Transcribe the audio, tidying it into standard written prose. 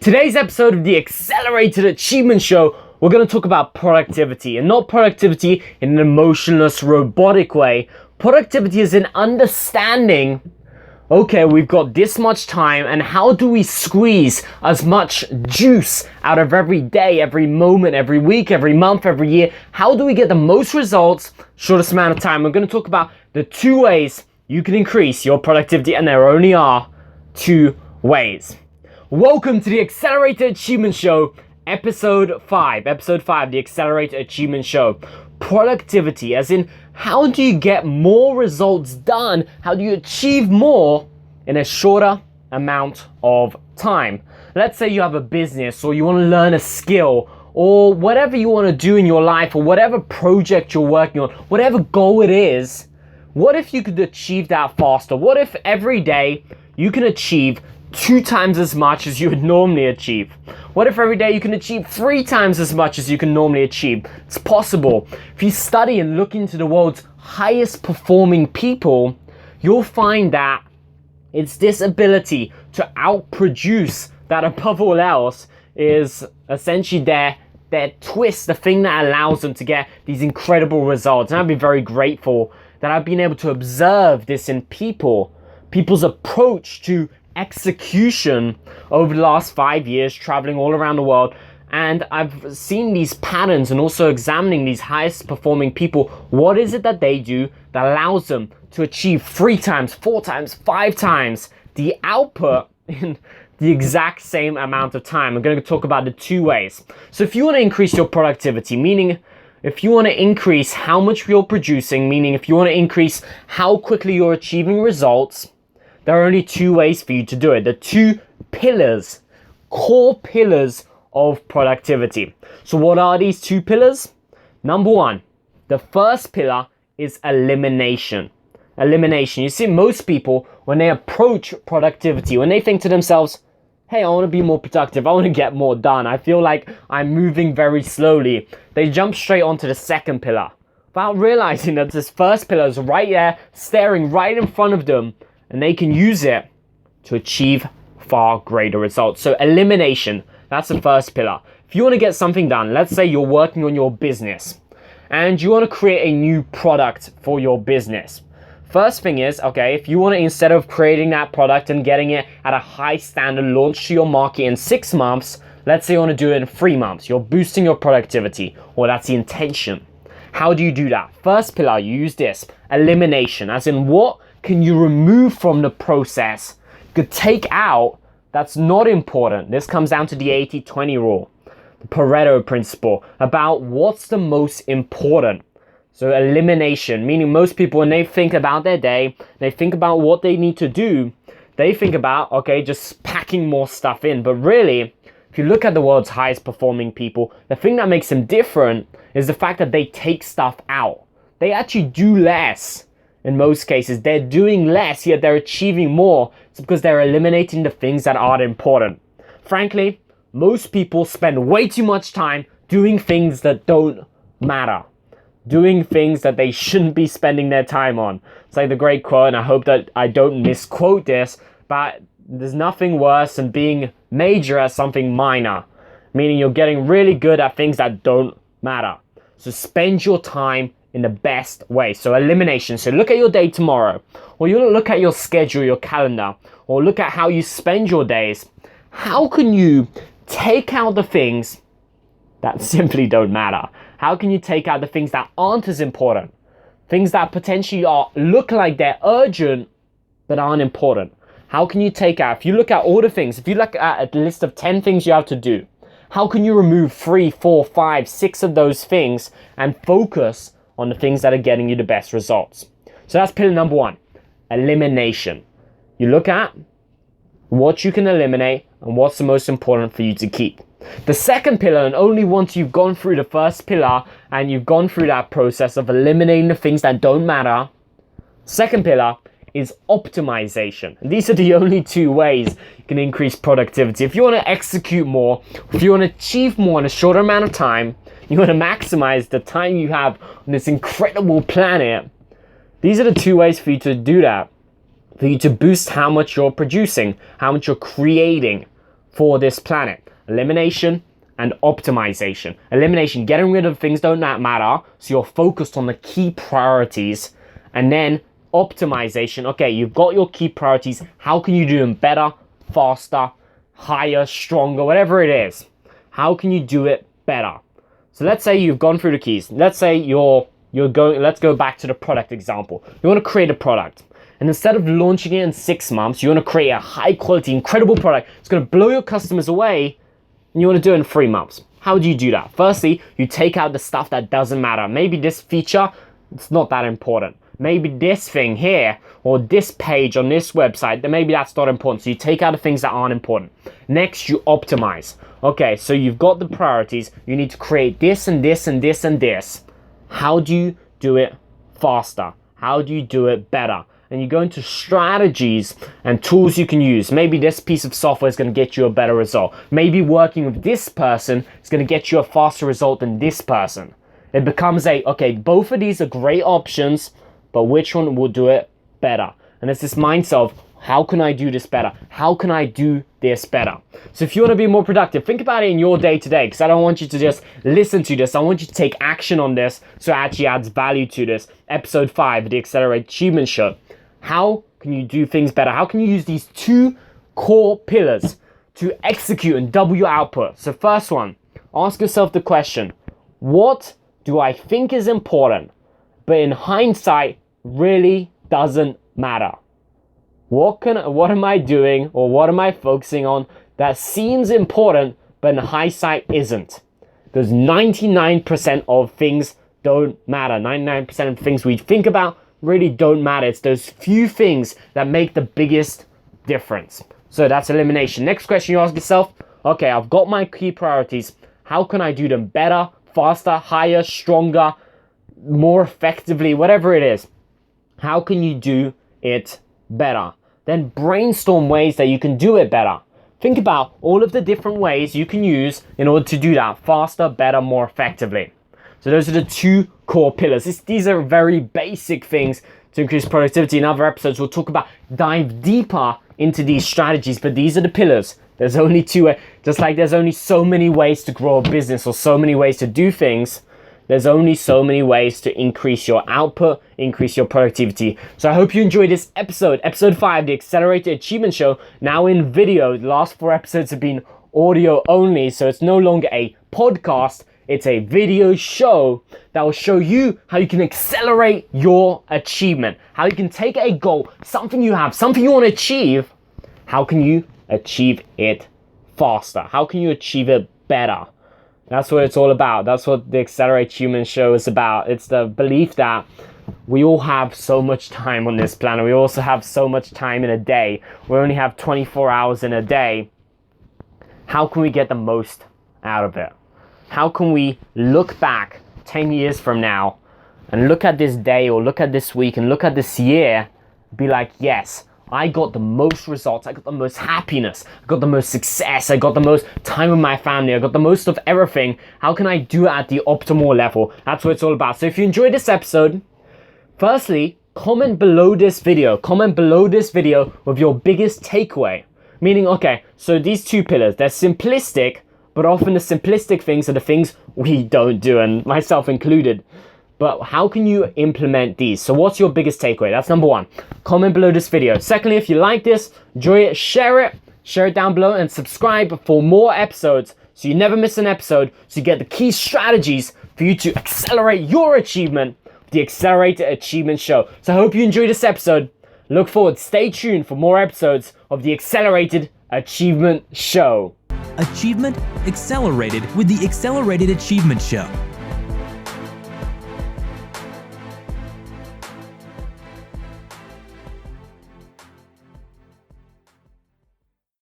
Today's episode of the Accelerated Achievement Show, we're going to talk about productivity, and not productivity in an emotionless, robotic way. Productivity is in understanding, okay, we've got this much time, and how do we squeeze as much juice out of every day, every moment, every week, every month, every year? How do we get the most results, shortest amount of time? We're going to talk about the 2 ways you can increase your productivity, and there only are 2 ways. Welcome to the Accelerated Achievement Show, Episode 5, the Accelerated Achievement Show. Productivity, as in, how do you get more results done? How do you achieve more in a shorter amount of time? Let's say you have a business, or you want to learn a skill, or whatever you want to do in your life, or whatever project you're working on, whatever goal it is. What if you could achieve that faster? What if every day you can achieve 2 times as much as you would normally achieve? What if every day you can achieve 3 times as much as you can normally achieve? It's possible. If you study and look into the world's highest performing people, you'll find that it's this ability to outproduce that above all else is essentially their twist, the thing that allows them to get these incredible results. And I've been very grateful that I've been able to observe this in people's approach to execution over the last 5 years, traveling all around the world. And I've seen these patterns and also examining these highest performing people. What is it that they do that allows them to achieve 3 times, 4 times, 5 times the output in the exact same amount of time? I'm going to talk about the 2 ways. So if you want to increase your productivity, meaning if you want to increase how much you're producing, meaning if you want to increase how quickly you're achieving results, there are only 2 ways for you to do it. The 2 pillars, core pillars of productivity. So what are these 2 pillars? Number 1, the first pillar is elimination. Elimination. You see, most people, when they approach productivity, when they think to themselves, hey, I want to be more productive, I want to get more done, I feel like I'm moving very slowly, they jump straight onto the second pillar without realizing that this first pillar is right there, staring right in front of them, and they can use it to achieve far greater results. So elimination, that's the first pillar. If you want to get something done, let's say you're working on your business and you want to create a new product for your business. First thing is, okay, if you want to, instead of creating that product and getting it at a high standard launch to your market in 6 months, let's say you want to do it in 3 months. You're boosting your productivity, or that's the intention. How do you do that? First pillar, you use this, elimination, as in what can you remove from the process? You could take out that's not important. This comes down to the 80-20 rule, the Pareto principle, about what's the most important. So elimination, meaning most people, when they think about their day, they think about what they need to do, they think about, okay, just packing more stuff in. But really, if you look at the world's highest performing people, the thing that makes them different is the fact that they take stuff out. They actually do less. In most cases, they're doing less, yet they're achieving more. It's because they're eliminating the things that aren't important. Frankly, most people spend way too much time doing things that don't matter, doing things that they shouldn't be spending their time on. It's like the great quote, and I hope that I don't misquote this, but there's nothing worse than being major at something minor, meaning you're getting really good at things that don't matter. So spend your time in the best way. So elimination. So look at your day tomorrow, or you look at your schedule, your calendar, or look at how you spend your days. How can you take out the things that simply don't matter? How can you take out the things that aren't as important? Things that potentially look like they're urgent, but aren't important. How can you take out, if you look at all the things, if you look at a list of 10 things you have to do, how can you remove 3, 4, 5, 6 of those things and focus on the things that are getting you the best results? So that's pillar number 1, elimination. You look at what you can eliminate and what's the most important for you to keep. The second pillar, and only once you've gone through the first pillar and you've gone through that process of eliminating the things that don't matter, second pillar is optimization. And these are the only 2 ways you can increase productivity. If you want to execute more, if you want to achieve more in a shorter amount of time, you want to maximize the time you have on this incredible planet, these are the 2 ways for you to do that. For you to boost how much you're producing, how much you're creating for this planet. Elimination and optimization. Elimination, getting rid of things don't matter, so you're focused on the key priorities. And then optimization, okay, you've got your key priorities. How can you do them better, faster, higher, stronger, whatever it is? How can you do it better? So let's say you've gone through the keys. Let's say let's go back to the product example. You want to create a product. And instead of launching it in 6 months, you want to create a high quality, incredible product. It's going to blow your customers away. And you want to do it in 3 months. How do you do that? Firstly, you take out the stuff that doesn't matter. Maybe this feature, it's not that important. Maybe this thing here, or this page on this website, then maybe that's not important. So you take out the things that aren't important. Next, you optimize. Okay, so you've got the priorities. You need to create this and this and this and this. How do you do it faster? How do you do it better? And you go into strategies and tools you can use. Maybe this piece of software is going to get you a better result. Maybe working with this person is going to get you a faster result than this person. It becomes okay, both of these are great options, but which one will do it better? And it's this mindset of, how can I do this better? How can I do this better? So if you want to be more productive, think about it in your day-to-day, because I don't want you to just listen to this. I want you to take action on this so it actually adds value to this. Episode 5 of the Accelerate Achievement Show. How can you do things better? How can you use these 2 core pillars to execute and double your output? So first one, ask yourself the question, what do I think is important, but in hindsight really doesn't matter? What am I doing, or what am I focusing on that seems important, but in hindsight isn't? Because 99% of things don't matter. 99% of things we think about really don't matter. It's those few things that make the biggest difference. So that's elimination. Next question you ask yourself, okay, I've got my key priorities. How can I do them better, faster, higher, stronger, more effectively, whatever it is? How can you do it better? Then brainstorm ways that you can do it better. Think about all of the different ways you can use in order to do that faster, better, more effectively. So those are the 2 core pillars. These are very basic things to increase productivity. In other episodes, we'll dive deeper into these strategies, but these are the pillars. There's only 2, just like there's only so many ways to grow a business or so many ways to do things. There's only so many ways to increase your output, increase your productivity. So I hope you enjoyed this episode 5, the Accelerated Achievement Show, now in video. The last 4 episodes have been audio only, so it's no longer a podcast. It's a video show that will show you how you can accelerate your achievement, how you can take a goal, something you have, something you want to achieve. How can you achieve it faster? How can you achieve it better? That's what it's all about. That's what the Accelerate Achievement Show is about. It's the belief that we all have so much time on this planet. We also have so much time in a day. We only have 24 hours in a day. How can we get the most out of it? How can we look back 10 years from now and look at this day or look at this week and look at this year, be like, yes, I got the most results, I got the most happiness, I got the most success, I got the most time with my family, I got the most of everything. How can I do it at the optimal level? That's what it's all about. So if you enjoyed this episode, firstly, comment below this video with your biggest takeaway. Meaning, okay, so these 2 pillars, they're simplistic, but often the simplistic things are the things we don't do, and myself included. But how can you implement these? So what's your biggest takeaway? That's number 1. Comment below this video. Secondly, if you like this, enjoy it, share it down below, and subscribe for more episodes so you never miss an episode, so you get the key strategies for you to accelerate your achievement, the Accelerated Achievement Show. So I hope you enjoyed this episode. Look forward, stay tuned for more episodes of the Accelerated Achievement Show. Achievement accelerated with the Accelerated Achievement Show.